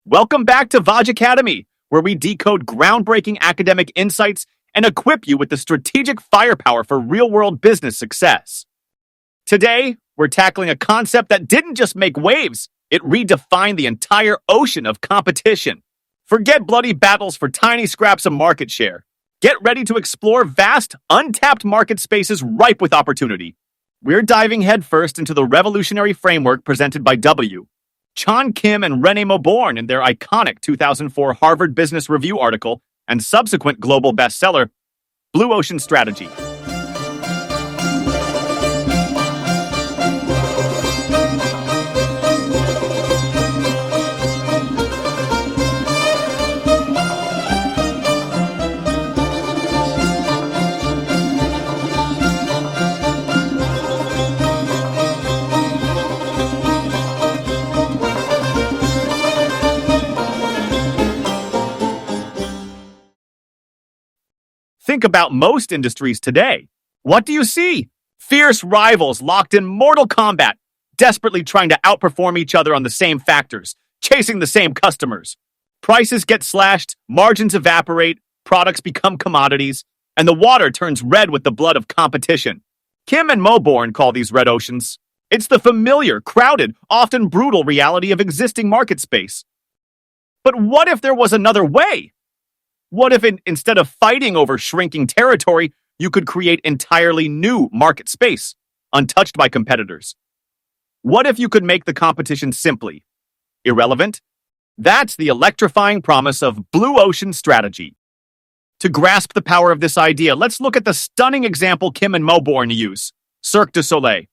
Welcome back to Vaj Academy, where we decode groundbreaking academic insights and equip you with the strategic firepower for real-world business success. Today, we're tackling a concept that didn't just make waves, it redefined the entire ocean of competition. Forget bloody battles for tiny scraps of market share. Get ready to explore vast, untapped market spaces ripe with opportunity. We're diving headfirst into the revolutionary framework presented by Kim and Renée Mauborgne in their iconic 2004 Harvard Business Review article and subsequent global bestseller, Blue Ocean Strategy. Think about most industries today. What do you see? Fierce rivals locked in mortal combat, desperately trying to outperform each other on the same factors, chasing the same customers. Prices get slashed, margins evaporate, products become commodities, and the water turns red with the blood of competition. Kim and Mauborgne call these red oceans. It's the familiar, crowded, often brutal reality of existing market space. But what if there was another way? What if instead of fighting over shrinking territory, you could create entirely new market space, untouched by competitors? What if you could make the competition simply irrelevant? That's the electrifying promise of Blue Ocean Strategy. To grasp the power of this idea, let's look at the stunning example Kim and Mauborgne use, Cirque du Soleil.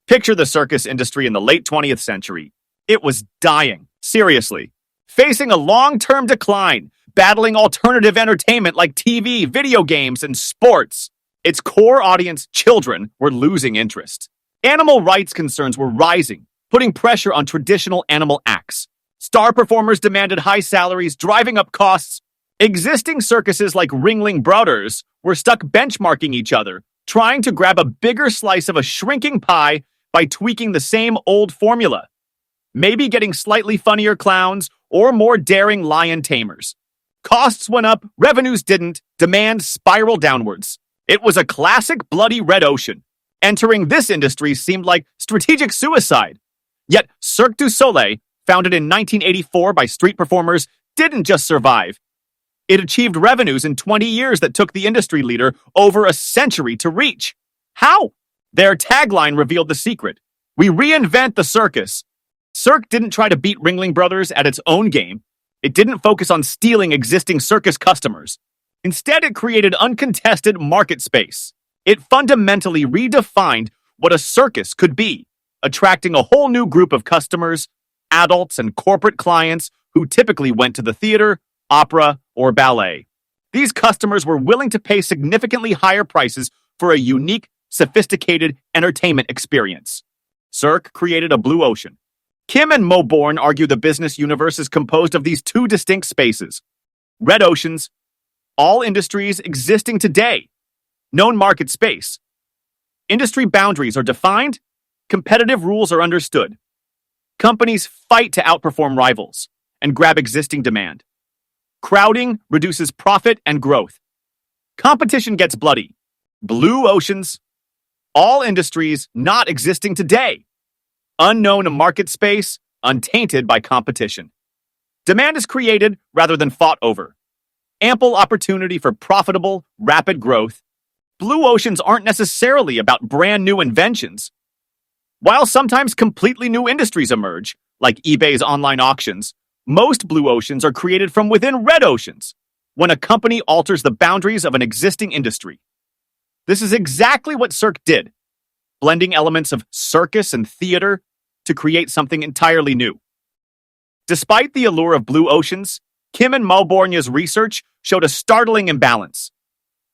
Picture the circus industry in the late 20th century. It was dying, seriously, facing a long-term decline, battling alternative entertainment like TV, video games, and sports. Its core audience, children, were losing interest. Animal rights concerns were rising, putting pressure on traditional animal acts. Star performers demanded high salaries, driving up costs. Existing circuses like Ringling Brothers were stuck benchmarking each other, trying to grab a bigger slice of a shrinking pie by tweaking the same old formula. Maybe getting slightly funnier clowns or more daring lion tamers. Costs went up, revenues didn't, demand spiraled downwards. It was a classic bloody red ocean. Entering this industry seemed like strategic suicide. Yet Cirque du Soleil, founded in 1984 by street performers, didn't just survive. It achieved revenues in 20 years that took the industry leader over a century to reach. How? Their tagline revealed the secret. We reinvent the circus. Cirque didn't try to beat Ringling Brothers at its own game. It didn't focus on stealing existing circus customers. Instead, it created uncontested market space. It fundamentally redefined what a circus could be, attracting a whole new group of customers, adults and corporate clients who typically went to the theater, opera, or ballet. These customers were willing to pay significantly higher prices for a unique, sophisticated entertainment experience. Cirque created a blue ocean. Kim and Mauborgne argue the business universe is composed of these two distinct spaces. Red oceans, all industries existing today. Known market space. Industry boundaries are defined, competitive rules are understood. Companies fight to outperform rivals and grab existing demand. Crowding reduces profit and growth. Competition gets bloody. Blue oceans, all industries not existing today. Unknown market space, untainted by competition. Demand is created rather than fought over. Ample opportunity for profitable, rapid growth. Blue oceans aren't necessarily about brand new inventions. While sometimes completely new industries emerge, like eBay's online auctions, most blue oceans are created from within red oceans, when a company alters the boundaries of an existing industry. This is exactly what Cirque did, blending elements of circus and theater to create something entirely new. Despite the allure of blue oceans, Kim and Mauborgne's research showed a startling imbalance.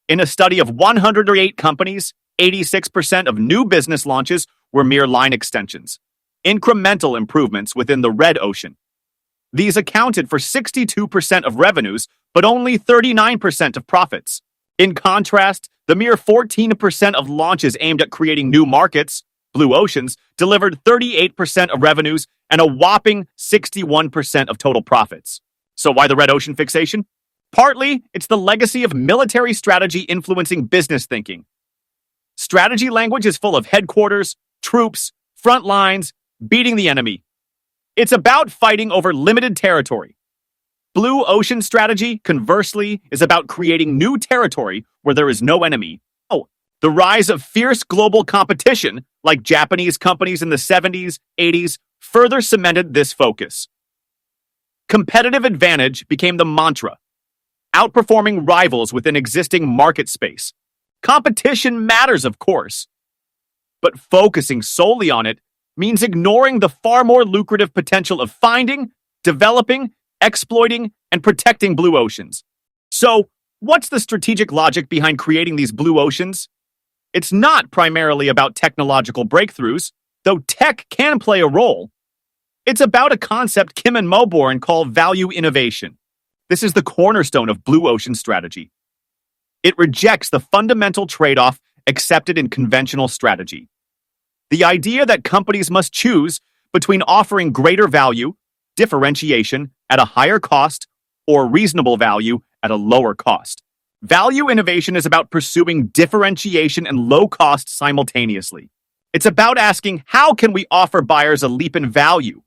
In a study of 108 companies, 86% of new business launches were mere line extensions, incremental improvements within the red ocean. These accounted for 62% of revenues, but only 39% of profits. In contrast, the mere 14% of launches aimed at creating new markets, Blue oceans delivered 38% of revenues and a whopping 61% of total profits. So why the red ocean fixation? Partly, it's the legacy of military strategy influencing business thinking. Strategy language is full of headquarters, troops, front lines, beating the enemy. It's about fighting over limited territory. Blue ocean strategy, conversely, is about creating new territory where there is no enemy. Oh, the rise of fierce global competition, like Japanese companies in the 70s, 80s, further cemented this focus. Competitive advantage became the mantra, outperforming rivals within existing market space. Competition matters, of course, but focusing solely on it means ignoring the far more lucrative potential of finding, developing, exploiting, and protecting blue oceans. So, what's the strategic logic behind creating these blue oceans? It's not primarily about technological breakthroughs, though tech can play a role. It's about a concept Kim and Mauborgne call value innovation. This is the cornerstone of blue ocean strategy. It rejects the fundamental trade-off accepted in conventional strategy. The idea that companies must choose between offering greater value, differentiation, at a higher cost, or reasonable value at a lower cost. Value innovation is about pursuing differentiation and low cost simultaneously. It's about asking, how can we offer buyers a leap in value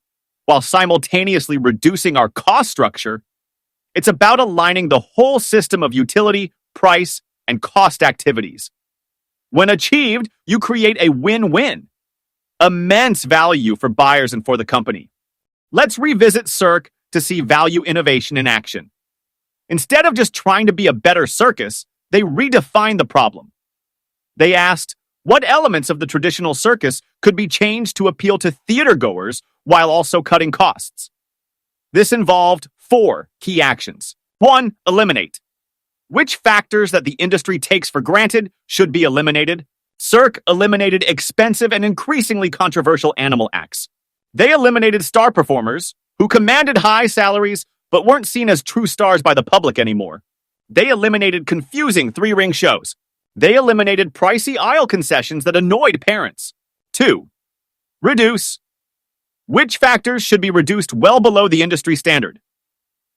while simultaneously reducing our cost structure? It's about aligning the whole system of utility, price, and cost activities. When achieved, you create a win-win. Immense value for buyers and for the company. Let's revisit Cirque to see value innovation in action. Instead of just trying to be a better circus, they redefined the problem. They asked, what elements of the traditional circus could be changed to appeal to theatergoers while also cutting costs? This involved 4 key actions. 1. Eliminate. Which factors that the industry takes for granted should be eliminated? Cirque eliminated expensive and increasingly controversial animal acts. They eliminated star performers who commanded high salaries but weren't seen as true stars by the public anymore. They eliminated confusing 3-ring shows. They eliminated pricey aisle concessions that annoyed parents. 2. Reduce. Which factors should be reduced well below the industry standard?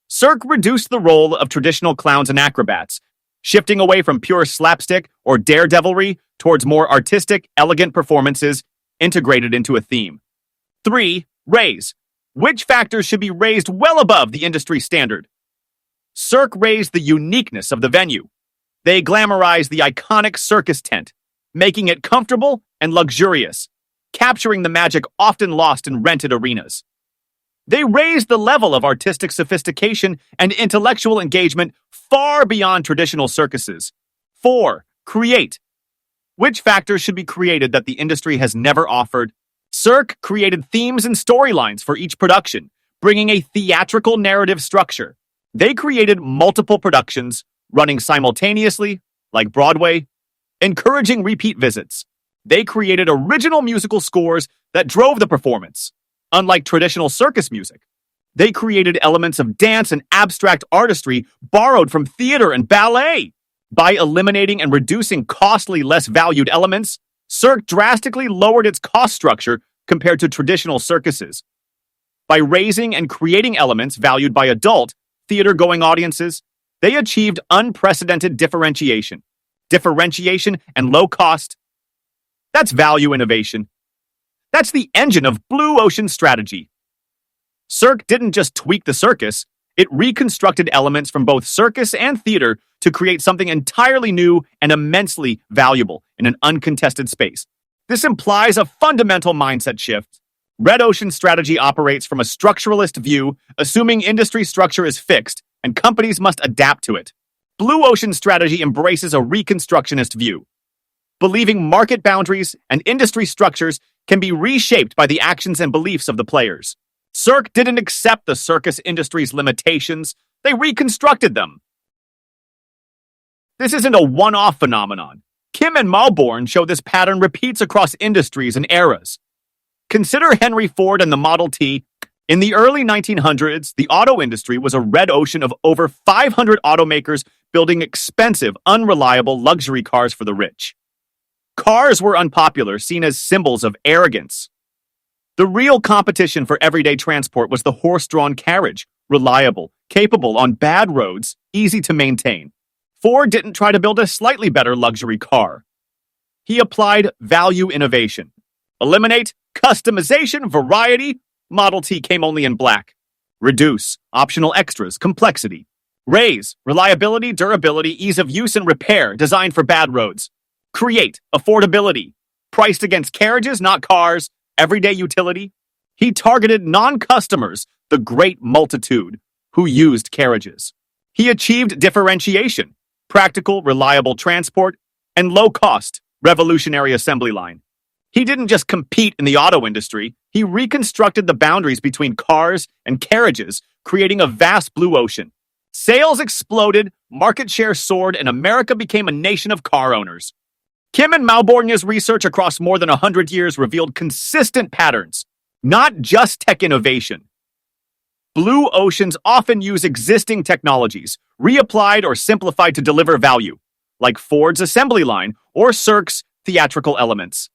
Cirque reduced the role of traditional clowns and acrobats, shifting away from pure slapstick or daredevilry towards more artistic, elegant performances integrated into a theme. 3. Raise. Which factors should be raised well above the industry standard? Cirque raised the uniqueness of the venue. They glamorized the iconic circus tent, making it comfortable and luxurious, capturing the magic often lost in rented arenas. They raised the level of artistic sophistication and intellectual engagement far beyond traditional circuses. 4. Create. Which factors should be created that the industry has never offered? Cirque created themes and storylines for each production, bringing a theatrical narrative structure. They created multiple productions, running simultaneously, like Broadway, encouraging repeat visits. They created original musical scores that drove the performance. Unlike traditional circus music, they created elements of dance and abstract artistry borrowed from theater and ballet. By eliminating and reducing costly, less valued elements, Cirque drastically lowered its cost structure compared to traditional circuses. By raising and creating elements valued by adult, theater-going audiences, they achieved unprecedented differentiation. Differentiation and low cost. That's value innovation. That's the engine of blue ocean strategy. Cirque didn't just tweak the circus, it reconstructed elements from both circus and theater to create something entirely new and immensely valuable in an uncontested space. This implies a fundamental mindset shift. Red ocean strategy operates from a structuralist view, assuming industry structure is fixed and companies must adapt to it. Blue ocean strategy embraces a reconstructionist view, believing market boundaries and industry structures can be reshaped by the actions and beliefs of the players. Cirque didn't accept the circus industry's limitations, they reconstructed them. This isn't a one-off phenomenon. Kim and Mauborgne show this pattern repeats across industries and eras. Consider Henry Ford and the Model T. In the early 1900s, the auto industry was a red ocean of over 500 automakers building expensive, unreliable luxury cars for the rich. Cars were unpopular, seen as symbols of arrogance. The real competition for everyday transport was the horse-drawn carriage, reliable, capable on bad roads, easy to maintain. Ford didn't try to build a slightly better luxury car. He applied value innovation. Eliminate customization, variety. Model T came only in black. Reduce optional extras, complexity. Raise reliability, durability, ease of use and repair, designed for bad roads. Create affordability, priced against carriages, not cars, everyday utility. He targeted non-customers, the great multitude, who used carriages. He achieved differentiation, practical, reliable transport, and low-cost, revolutionary assembly line. He didn't just compete in the auto industry, he reconstructed the boundaries between cars and carriages, creating a vast blue ocean. Sales exploded, market share soared, and America became a nation of car owners. Kim and Mauborgne's research across more than 100 years revealed consistent patterns, not just tech innovation. Blue oceans often use existing technologies, reapplied or simplified to deliver value, like Ford's assembly line or Cirque's theatrical elements.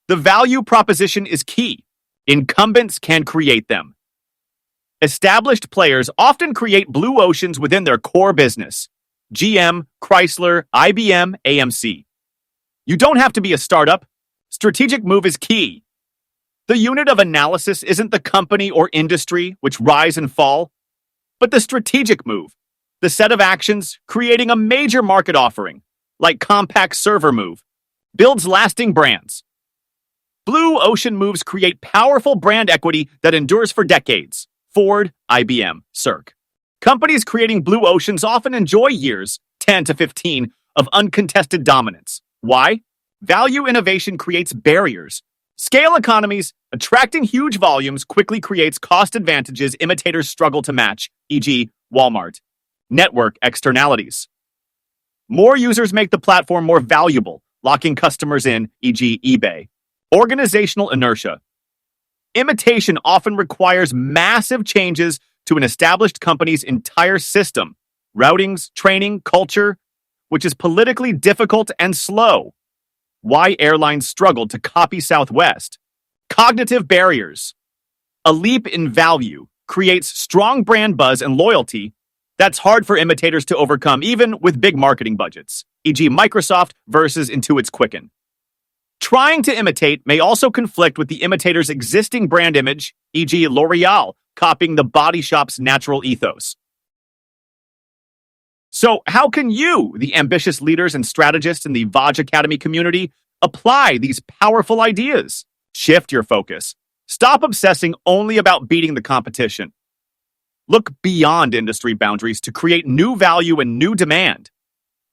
The value proposition is key. Incumbents can create them. Established players often create blue oceans within their core business. GM, Chrysler, IBM, AMC. You don't have to be a startup. Strategic move is key. The unit of analysis isn't the company or industry which rise and fall, but the strategic move, the set of actions creating a major market offering, like compact server move, builds lasting brands. Blue ocean moves create powerful brand equity that endures for decades. Ford, IBM, Cirque. Companies creating blue oceans often enjoy years, 10 to 15, of uncontested dominance. Why? Value innovation creates barriers. Scale economies, attracting huge volumes, quickly creates cost advantages imitators struggle to match, e.g., Walmart. Network externalities. More users make the platform more valuable, locking customers in, e.g., eBay. Organizational inertia. Imitation often requires massive changes to an established company's entire system, routings, training, culture, which is politically difficult and slow. Why airlines struggled to copy Southwest. Cognitive barriers. A leap in value creates strong brand buzz and loyalty that's hard for imitators to overcome, even with big marketing budgets, e.g. Microsoft versus Intuit's Quicken. Trying to imitate may also conflict with the imitator's existing brand image, e.g. L'Oreal, copying the Body Shop's natural ethos. So how can you, the ambitious leaders and strategists in the Vaj Academy community, apply these powerful ideas? Shift your focus. Stop obsessing only about beating the competition. Look beyond industry boundaries to create new value and new demand.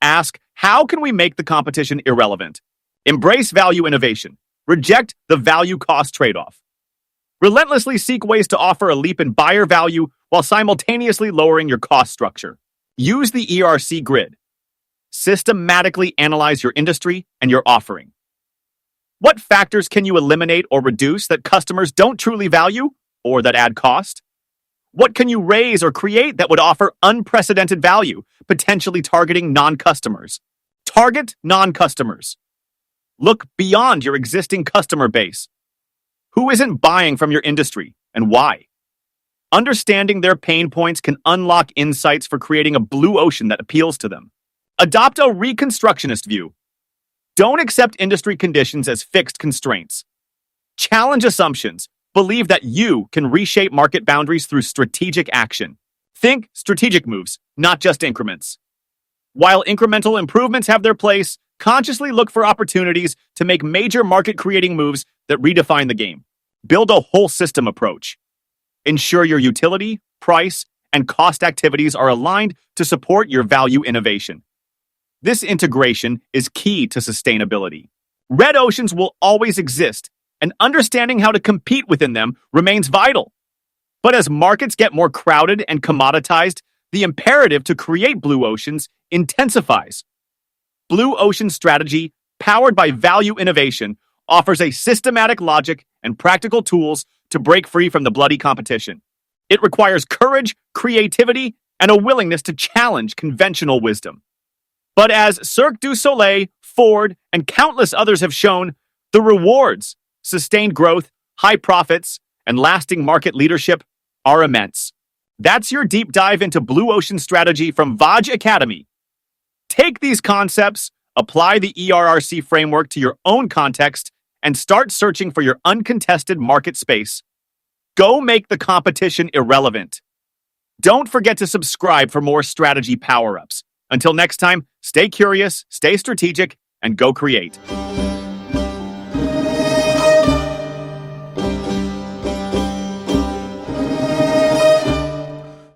Ask, how can we make the competition irrelevant? Embrace value innovation. Reject the value-cost trade-off. Relentlessly seek ways to offer a leap in buyer value while simultaneously lowering your cost structure. Use the ERRC Grid. Systematically analyze your industry and your offering. What factors can you eliminate or reduce that customers don't truly value or that add cost? What can you raise or create that would offer unprecedented value, potentially targeting non-customers? Target non-customers. Look beyond your existing customer base. Who isn't buying from your industry and why? Understanding their pain points can unlock insights for creating a blue ocean that appeals to them. Adopt a reconstructionist view. Don't accept industry conditions as fixed constraints. Challenge assumptions. Believe that you can reshape market boundaries through strategic action. Think strategic moves, not just increments. While incremental improvements have their place, consciously look for opportunities to make major market-creating moves that redefine the game. Build a whole system approach. Ensure your utility, price, and cost activities are aligned to support your value innovation. This integration is key to sustainability. Red oceans will always exist, and understanding how to compete within them remains vital. But as markets get more crowded and commoditized, the imperative to create blue oceans intensifies. Blue Ocean strategy, powered by value innovation, offers a systematic logic and practical tools to break free from the bloody competition. It requires courage, creativity, and a willingness to challenge conventional wisdom. But as Cirque du Soleil, Ford, and countless others have shown, the rewards, sustained growth, high profits, and lasting market leadership are immense. That's your deep dive into blue ocean strategy from Vaj Academy. Take these concepts, apply the ERRC framework to your own context, and start searching for your uncontested market space. Go make the competition irrelevant. Don't forget to subscribe for more strategy power-ups. Until next time, stay curious, stay strategic, and go create.